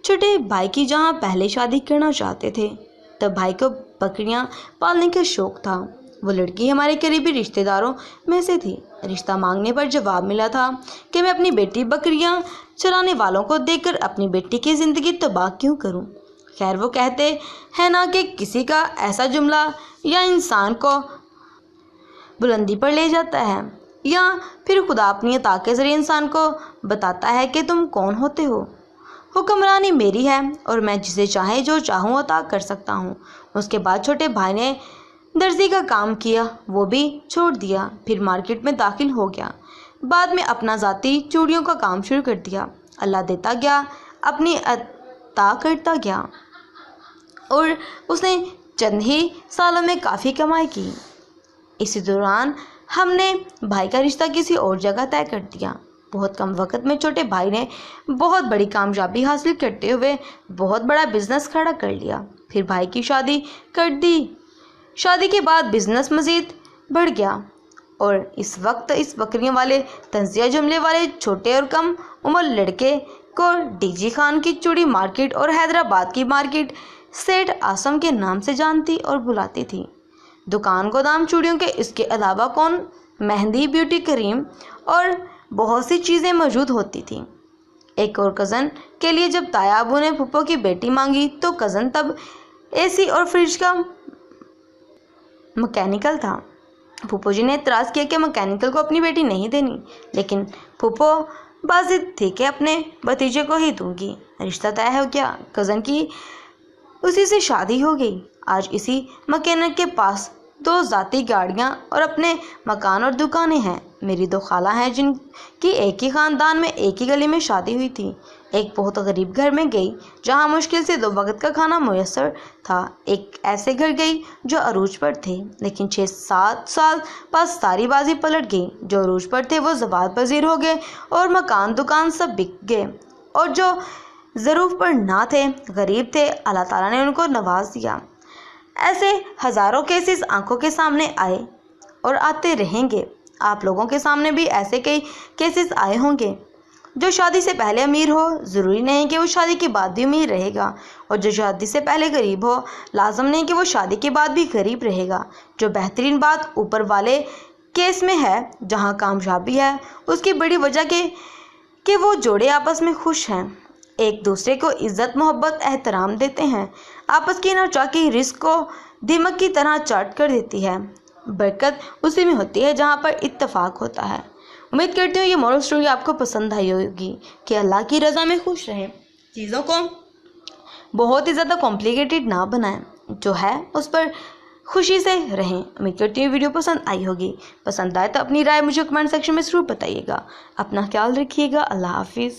چھوٹے بھائی کی جہاں پہلے شادی کرنا چاہتے تھے تب بھائی کو بکریاں پالنے کا شوق تھا۔ وہ لڑکی ہمارے قریبی رشتہ داروں میں سے تھی۔ رشتہ مانگنے پر جواب ملا تھا کہ میں اپنی بیٹی بکریاں چرانے والوں کو دیکھ کر اپنی بیٹی کی زندگی تباہ کیوں کروں۔ خیر وہ کہتے ہیں نا کہ کسی کا ایسا جملہ یا انسان کو بلندی پر لے جاتا ہے یا پھر خدا اپنی عطا کے ذریعے انسان کو بتاتا ہے کہ تم کون ہوتے ہو۔ حکمرانی میری ہے اور میں جسے چاہے جو چاہوں عطا کر سکتا ہوں۔ اس کے بعد چھوٹے بھائی نے درزی کا کام کیا، وہ بھی چھوڑ دیا، پھر مارکیٹ میں داخل ہو گیا۔ بعد میں اپنا ذاتی چوڑیوں کا کام شروع کر دیا۔ اللہ دیتا گیا، اپنی عطا کرتا گیا اور اس نے چند ہی سالوں میں کافی کمائی کی۔ اسی دوران ہم نے بھائی کا رشتہ کسی اور جگہ طے کر دیا۔ بہت کم وقت میں چھوٹے بھائی نے بہت بڑی کامیابی حاصل کرتے ہوئے بہت بڑا بزنس کھڑا کر لیا۔ پھر بھائی کی شادی کر دی۔ شادی کے بعد بزنس مزید بڑھ گیا اور اس وقت اس بکریوں والے طنزیہ جملے والے چھوٹے اور کم عمر لڑکے کو ڈی جی خان کی چوڑی مارکیٹ اور حیدرآباد کی مارکیٹ سیٹھ آسم کے نام سے جانتی اور بلاتی تھی۔ دکان گودام چوڑیوں کے اس کے علاوہ کون مہندی، بیوٹی کریم اور بہت سی چیزیں موجود ہوتی تھیں۔ ایک اور کزن کے لیے جب تایا ابو نے پھپھو کی بیٹی مانگی تو کزن تب اے سی اور فریج کا مکینیکل تھا۔ پھپھو جی نے اعتراض کیا کہ مکینیکل کو اپنی بیٹی نہیں دینی، لیکن پھپھو بازد تھی کہ اپنے بھتیجے کو ہی دوں گی۔ رشتہ طے ہو گیا، کزن کی اسی سے شادی ہو گئی۔ آج اسی مکینک کے پاس 2 ذاتی گاڑیاں اور اپنے مکان اور دکانیں ہیں۔ میری 2 خالہ ہیں جن کی ایک ہی خاندان میں ایک ہی گلی میں شادی ہوئی تھی۔ ایک بہت غریب گھر میں گئی جہاں مشکل سے 2 وقت کا کھانا میسر تھا۔ ایک ایسے گھر گئی جو عروج پر تھے، لیکن 6-7 سال بعد ساری بازی پلٹ گئی۔ جو عروج پر تھے وہ زوال پذیر ہو گئے اور مکان دکان سب بک گئے، اور جو ظروف پر نہ تھے، غریب تھے، اللہ تعالیٰ نے ان کو نواز دیا۔ ایسے ہزاروں کیسز آنکھوں کے سامنے آئے اور آتے رہیں گے۔ آپ لوگوں کے سامنے بھی ایسے کئی کیسز آئے ہوں گے۔ جو شادی سے پہلے امیر ہو ضروری نہیں کہ وہ شادی کے بعد بھی امیر رہے گا، اور جو شادی سے پہلے غریب ہو لازم نہیں کہ وہ شادی کے بعد بھی غریب رہے گا۔ جو بہترین بات اوپر والے کیس میں ہے، جہاں کامیابی ہے، اس کی بڑی وجہ کہ وہ جوڑے آپس میں خوش ہیں، ایک دوسرے کو عزت، محبت، احترام دیتے ہیں۔ آپس کی نوچاکی رزق کو دیمک کی طرح چاٹ کر دیتی ہے۔ برکت اسی میں ہوتی ہے جہاں پر اتفاق ہوتا ہے۔ امید کرتی ہوں یہ مورل سٹوری آپ کو پسند آئی ہوگی کہ اللہ کی رضا میں خوش رہیں، چیزوں کو بہت ہی زیادہ کمپلیکیٹڈ نہ بنائیں، جو ہے اس پر خوشی سے رہیں۔ امید کرتی ہوں ویڈیو پسند آئی ہوگی۔ پسند آئے تو اپنی رائے مجھے کمنٹ سیکشن میں ضرور بتائیے گا۔ اپنا خیال رکھیے گا۔ اللہ حافظ۔